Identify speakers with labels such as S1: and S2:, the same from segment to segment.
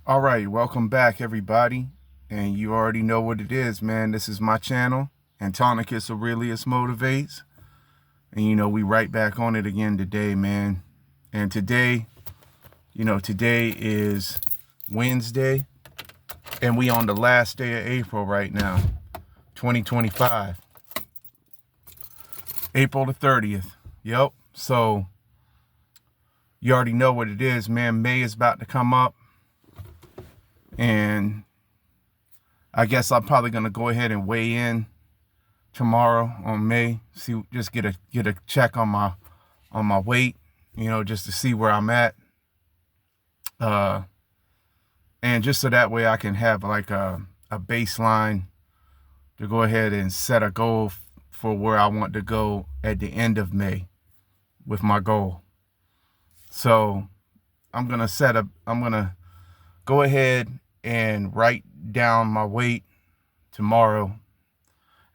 S1: All right, welcome back, everybody. And you already know what it is, man. This is my channel, Antonicus Aurelius Motivates. And we right back on it again today, man. And today, today is Wednesday, and we on the last day of April right now, 2025. April the 30th. Yep. So you already know what it is, man. May is about to come up. And I guess I'm probably gonna go ahead and weigh in tomorrow on May. See, just get a check on my weight, just to see where I'm at. And just so that way I can have like a baseline to go ahead and set a goal for where I want to go at the end of May with my goal. So I'm gonna go ahead and write down my weight tomorrow,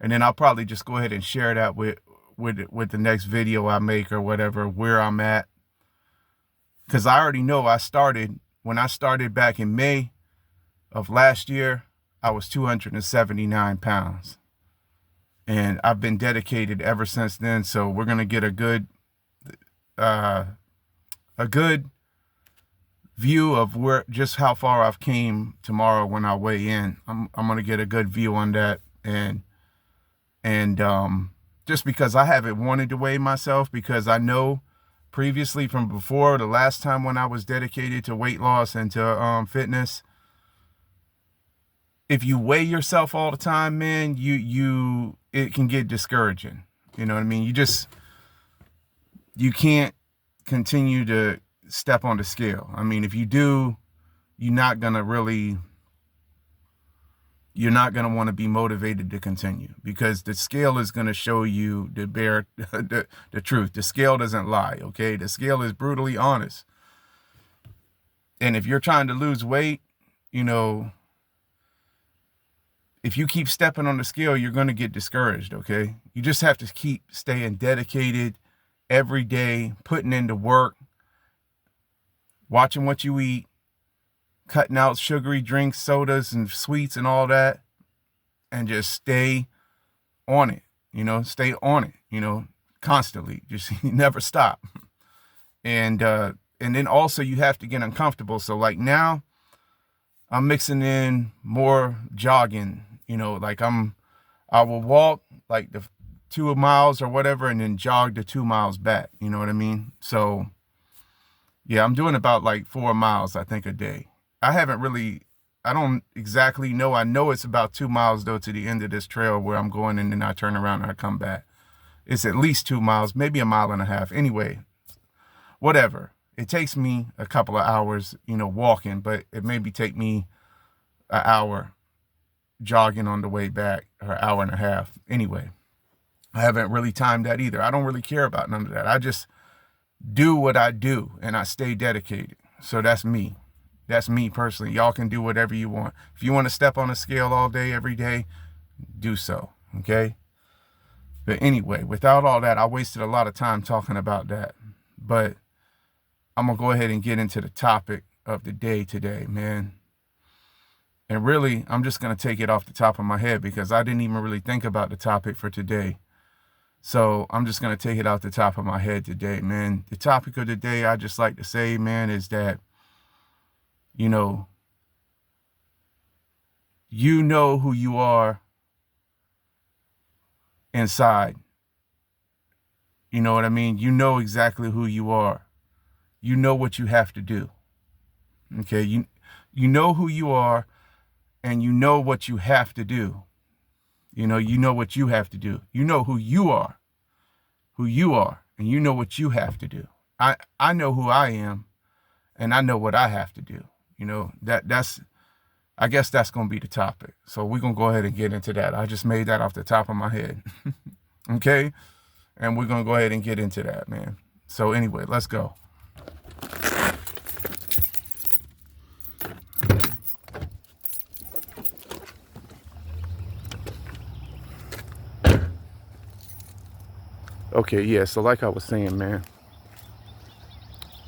S1: and then I'll probably just go ahead and share that with the next video I make or whatever, where I'm at. Because I already know when I started back in May of last year, I was 279 pounds. And I've been dedicated ever since then. So we're going to get a good view of just how far I've came tomorrow when I weigh in. I'm going to get a good view on that. And just because I haven't wanted to weigh myself, because I know previously from before, the last time when I was dedicated to weight loss and to fitness, if you weigh yourself all the time, man, it can get discouraging. You know what I mean? You can't continue to step on the scale. I mean, if you do, you're not gonna want to be motivated to continue, because the scale is going to show you the truth. The scale doesn't lie, okay? The scale is brutally honest. And if you're trying to lose weight, if you keep stepping on the scale, you're going to get discouraged, okay? You just have to keep staying dedicated every day, putting into work, watching what you eat, cutting out sugary drinks, sodas, and sweets and all that, and just stay on it, stay on it, constantly. Just never stop. And then also you have to get uncomfortable. So like now I'm mixing in more jogging, like I will walk like the 2 miles or whatever, and then jog the 2 miles back. You know what I mean? So yeah, I'm doing about like 4 miles, I think, a day. I don't exactly know. I know it's about 2 miles though to the end of this trail where I'm going, and then I turn around and I come back. It's at least 2 miles, maybe 1.5 miles. Anyway, whatever. It takes me a couple of hours, walking, but it maybe take me an hour jogging on the way back, or 1.5 hours. Anyway, I haven't really timed that either. I don't really care about none of that. I just do what I do, and I stay dedicated. So that's me. That's me personally. Y'all can do whatever you want. If you want to step on a scale all day, every day, do so, okay? But anyway, without all that, I wasted a lot of time talking about that. But I'm going to go ahead and get into the topic of the day today, man. And really, I'm just going to take it off the top of my head, because I didn't even really think about the topic for today. So I'm just going to take it off the top of my head today, man. The topic of the day, I just like to say, man, is that, you know who you are inside. You know what I mean? You know exactly who you are. You know what you have to do. Okay? You know who you are, and you know what you have to do. You know what you have to do. You know who you are, and you know what you have to do. I know who I am, and I know what I have to do. I guess that's going to be the topic. So we're going to go ahead and get into that. I just made that off the top of my head. Okay? And we're going to go ahead and get into that, man. So anyway, let's go. Okay, yeah, so like I was saying, man,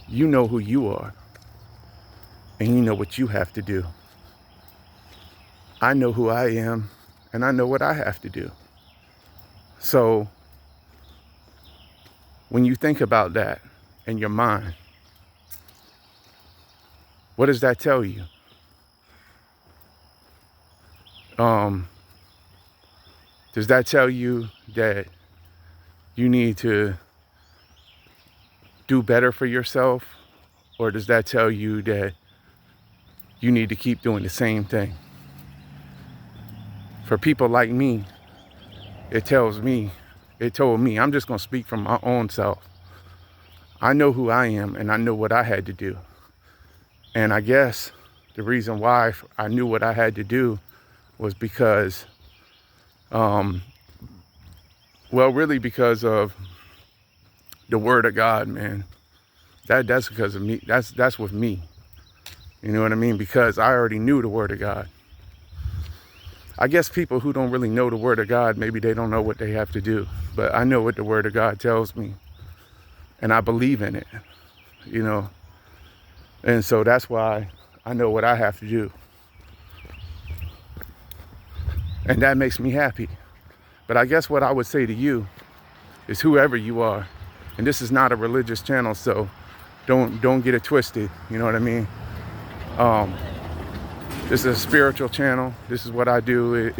S1: you know who you are. and you know what you have to do. I know who I am, and I know what I have to do. So when you think about that in your mind, what does that tell you? Does that tell you that you need to do better for yourself? Or does that tell you that you need to keep doing the same thing? For people like me, it told me, I'm just going to speak from my own self. I know who I am, and I know what I had to do. And I guess the reason why I knew what I had to do was because, really because of the word of God, man. That's because of me. That's with me. You know what I mean? Because I already knew the word of God. I guess people who don't really know the word of God, maybe they don't know what they have to do. But I know what the word of God tells me. And I believe in it, you know. And so that's why I know what I have to do. And that makes me happy. But I guess what I would say to you is, whoever you are, and this is not a religious channel, so don't get it twisted, you know what I mean? This is a spiritual channel. This is what I do.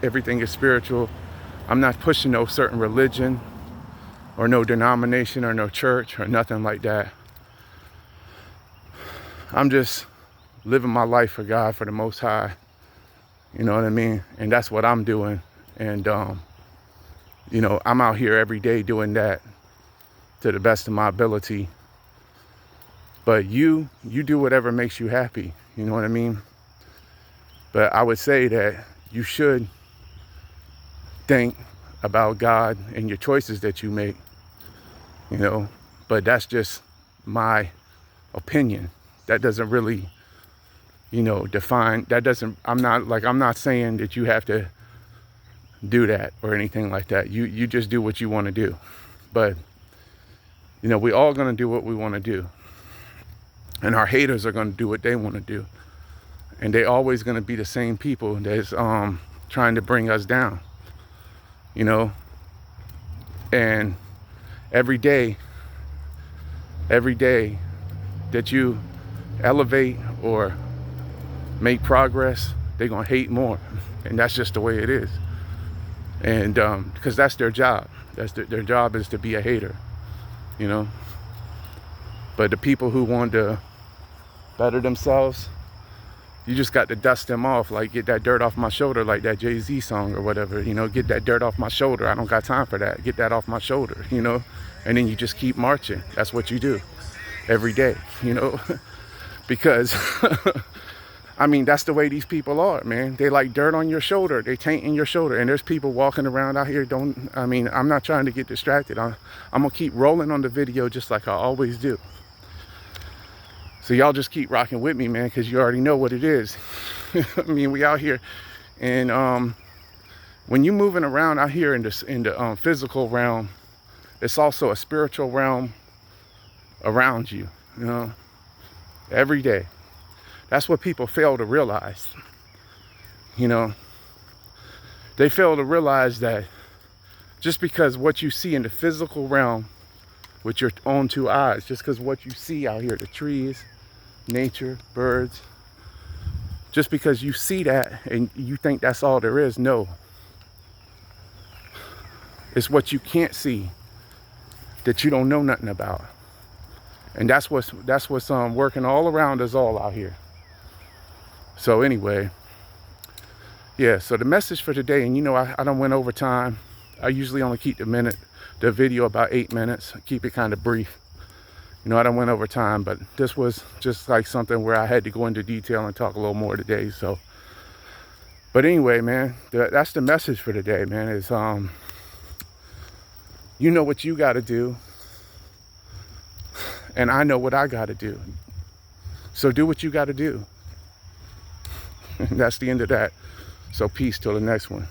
S1: Everything is spiritual. I'm not pushing no certain religion or no denomination or no church or nothing like that. I'm just living my life for God, for the Most High. You know what I mean? And that's what I'm doing. And, you know, I'm out here every day doing that to the best of my ability. But you do whatever makes you happy. You know what I mean? But I would say that you should think about God and your choices that you make, you know, but that's just my opinion. That doesn't really, you know, define, that doesn't, I'm not saying that you have to do that or anything like that. You just do what you want to do. But, you know, we all going to do what we want to do. And our haters are going to do what they want to do. And they always going to be the same people that's trying to bring us down, you know. And every day that you elevate or make progress, they're going to hate more. And that's just the way it is. And because that's their job. That's their job, is to be a hater, you know. But the people who want to better themselves, you just got to dust them off, like get that dirt off my shoulder, like that Jay-Z song or whatever, you know, get that dirt off my shoulder. I don't got time for that. Get that off my shoulder, you know, and then you just keep marching. That's what you do every day, you know, because, I mean, that's the way these people are, man. They like dirt on your shoulder. They tainting your shoulder. And there's people walking around out here. I'm not trying to get distracted. I'm going to keep rolling on the video just like I always do. So y'all just keep rocking with me, man, because you already know what it is. I mean, we out here, and when you're moving around out here in the physical realm, it's also a spiritual realm around you, you know, every day. That's what people fail to realize, you know. They fail to realize that just because what you see in the physical realm with your own two eyes, just because what you see out here, the trees, nature, birds, just because you see that and you think that's all there is, no. It's what you can't see that you don't know nothing about. And that's what's working all around us all out here. So anyway, yeah, so the message for today, and you know, I done went over time. I usually only keep the video about 8 minutes, keep it kind of brief. You know, I done went over time, but this was just like something where I had to go into detail and talk a little more today. So, but anyway, man, that's the message for today, man, is, you know what you got to do, and I know what I got to do. So do what you got to do. That's the end of that. So peace till the next one.